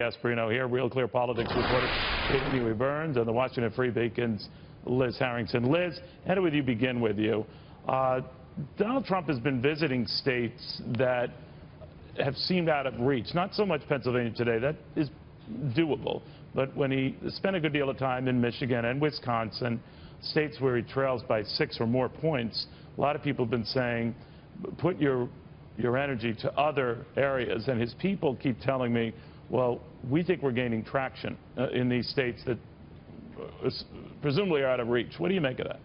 Gasparino here, Real Clear Politics reporter Amy Burns, and the Washington Free Beacon's Liz Harrington. Liz, how do we begin with you? Donald Trump has been visiting states that have seemed out of reach. Not so much Pennsylvania today. That is doable. But when he spent a good deal of time in Michigan and Wisconsin, states where he trails by 6 or more points, a lot of people have been saying, put your energy to other areas. And his people keep telling me, well, we think we're gaining traction in these states that presumably are out of reach. What do you make of that?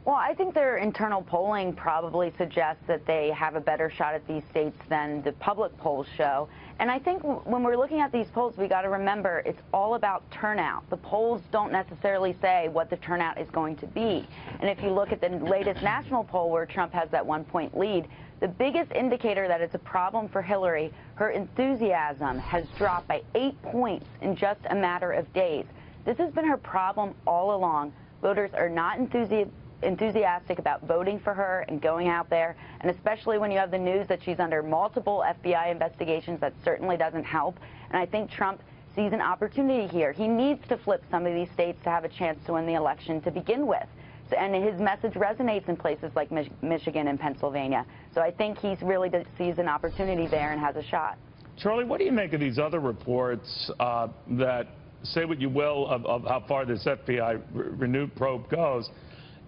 Well, I think their internal polling probably suggests that they have a better shot at these states than the public polls show. And I think when we're looking at these polls, we got to remember it's all about turnout. The polls don't necessarily say what the turnout is going to be. And if you look at the latest national poll where Trump has that 1-point lead, the biggest indicator that it's a problem for Hillary, her enthusiasm has dropped by 8 points in just a matter of days. This has been her problem all along. Voters are not enthusiastic about voting for her and going out there, and especially when you have the news that she's under multiple FBI investigations, that certainly doesn't help. And I think Trump sees an opportunity here. He needs to flip some of these states to have a chance to win the election to begin with. And his message resonates in places like Michigan and Pennsylvania. So I think he really sees an opportunity there and has a shot. Charlie, what do you make of these other reports that, say what you will of how far this FBI renewed probe goes?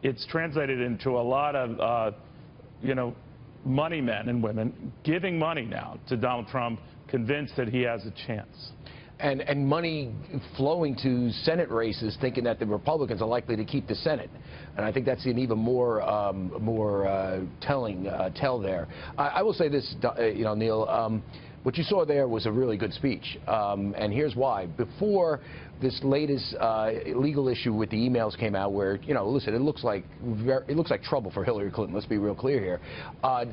It's translated into a lot of, money men and women giving money now to Donald Trump, convinced that he has a chance. And money flowing to Senate races, thinking that the Republicans are likely to keep the Senate. And I think that's an even more telling tell there. I will say this, Neil. What you saw there was a really good speech, and here's why. Before this latest legal issue with the emails came out, where listen, it looks like trouble for Hillary Clinton. Let's be real clear here.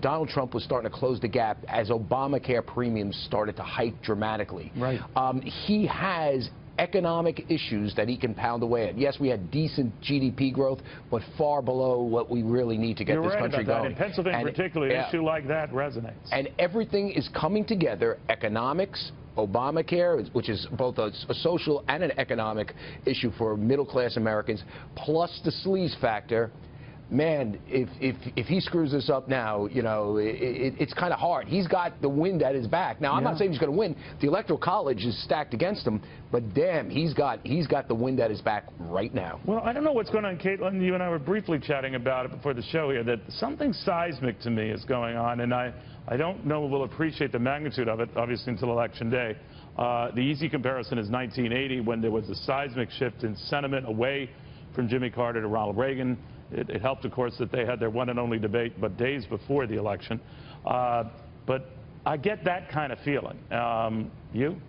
Donald Trump was starting to close the gap as Obamacare premiums started to hike dramatically. Right. He has economic issues that he can pound away at. Yes, we had decent GDP growth, but far below what we really need to get this country going. In Pennsylvania, particularly, an issue like that resonates. And everything is coming together: economics, Obamacare, which is both a social and an economic issue for middle-class Americans, plus the sleaze factor. Man, if he screws this up now, it's kind of hard. He's got the wind at his back. Now, I'm not saying he's going to win. The Electoral College is stacked against him, but damn, he's got the wind at his back right now. Well, I don't know what's going on, Caitlin. You and I were briefly chatting about it before the show here, that something seismic to me is going on, and I don't know we'll appreciate the magnitude of it, obviously, until Election Day. The easy comparison is 1980, when there was a seismic shift in sentiment away from Jimmy Carter to Ronald Reagan. It helped, of course, that they had their one and only debate but days before the election. But I get that kind of feeling. You?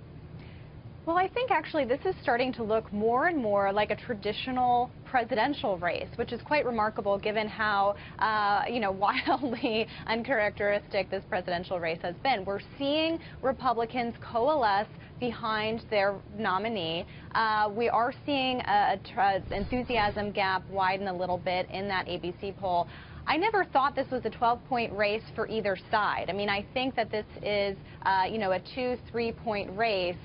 Well, I think actually this is starting to look more and more like a traditional presidential race, which is quite remarkable given how, wildly uncharacteristic this presidential race has been. We're seeing Republicans coalesce behind their nominee. We are seeing an enthusiasm gap widen a little bit in that ABC poll. I never thought this was a 12-point race for either side. I mean, I think that this is, a 2-3 point race.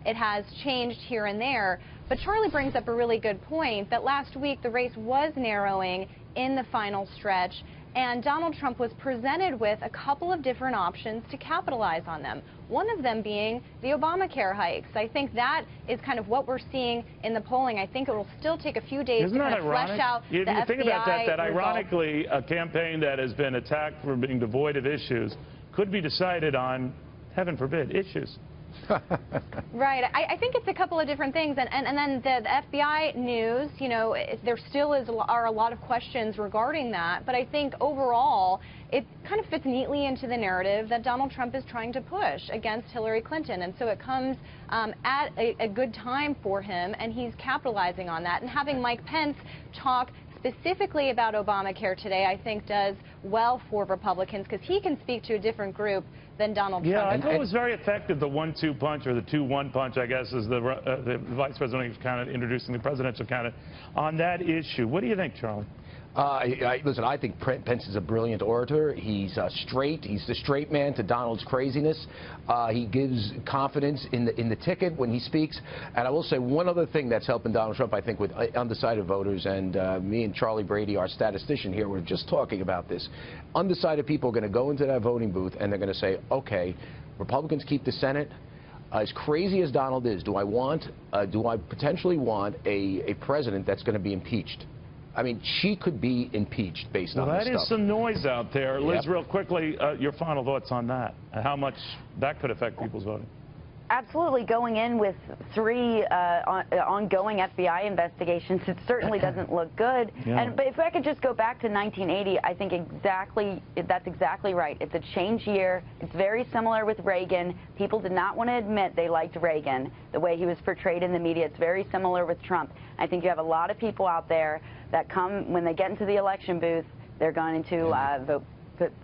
It has changed here and there. But Charlie brings up a really good point that last week the race was narrowing in the final stretch, and Donald Trump was presented with a couple of different options to capitalize on them. One of them being the Obamacare hikes. I think that is kind of what we're seeing in the polling. I think it will still take a few days to kind of flesh out the FBI think about that results. Ironically, a campaign that has been attacked for being devoid of issues could be decided on, heaven forbid, issues. Right. I think it's a couple of different things. And then the FBI news, there still are a lot of questions regarding that. But I think overall, it kind of fits neatly into the narrative that Donald Trump is trying to push against Hillary Clinton. And so it comes at a good time for him, and he's capitalizing on that. And having Mike Pence talk specifically about Obamacare today, I think does well for Republicans, because he can speak to a different group than Donald Trump. Yeah, I thought it was very effective, the 1-2 punch, or the 2-1 punch, I guess, as the vice president candidate introducing the presidential candidate on that issue. What do you think, Charlie? Listen, I think Pence is a brilliant orator. He's straight. He's the straight man to Donald's craziness. He gives confidence in the ticket when he speaks. And I will say one other thing that's helping Donald Trump, I think, with undecided voters, and me and Charlie Brady, our statistician here, were just talking about this. Undecided people are going to go into that voting booth and they're going to say, okay, Republicans keep the Senate. As crazy as Donald is, do I potentially want a president that's going to be impeached? I mean, she could be impeached based on this stuff. That is some noise out there. Liz, Yep. real quickly, your final thoughts on that, and how much that could affect people's voting. Absolutely. Going in with 3 ongoing FBI investigations, it certainly doesn't look good. Yeah. But if I could just go back to 1980, I think that's exactly right. It's a change year. It's very similar with Reagan. People did not want to admit they liked Reagan, the way he was portrayed in the media. It's very similar with Trump. I think you have a lot of people out there that come, when they get into the election booth, they're going to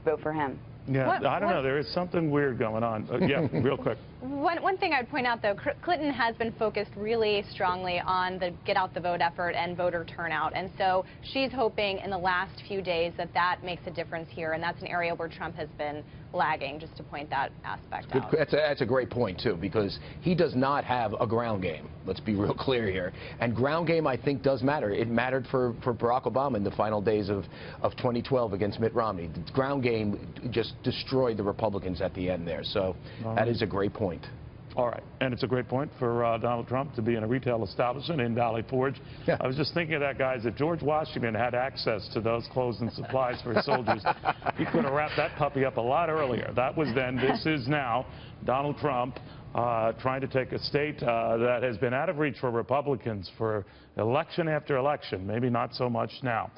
vote for him. Yeah, I don't know. There is something weird going on. Yeah, real quick. One thing I'd point out, though, Clinton has been focused really strongly on the get out the vote effort and voter turnout. And so she's hoping in the last few days that makes a difference here. And that's an area where Trump has been lagging, just to point that aspect out. That's a great point, too, because he does not have a ground game. Let's be real clear here. And ground game, I think, does matter. It mattered for Barack Obama in the final days of 2012 against Mitt Romney. The ground game just destroyed the Republicans at the end there. So that is a great point. All right, and it's a great point for Donald Trump to be in a retail establishment in Valley Forge. Yeah. I was just thinking of that, guys, that George Washington had access to those clothes and supplies for his soldiers. He could have wrapped that puppy up a lot earlier. That was then. This is now. Donald Trump trying to take a state that has been out of reach for Republicans for election after election, maybe not so much now.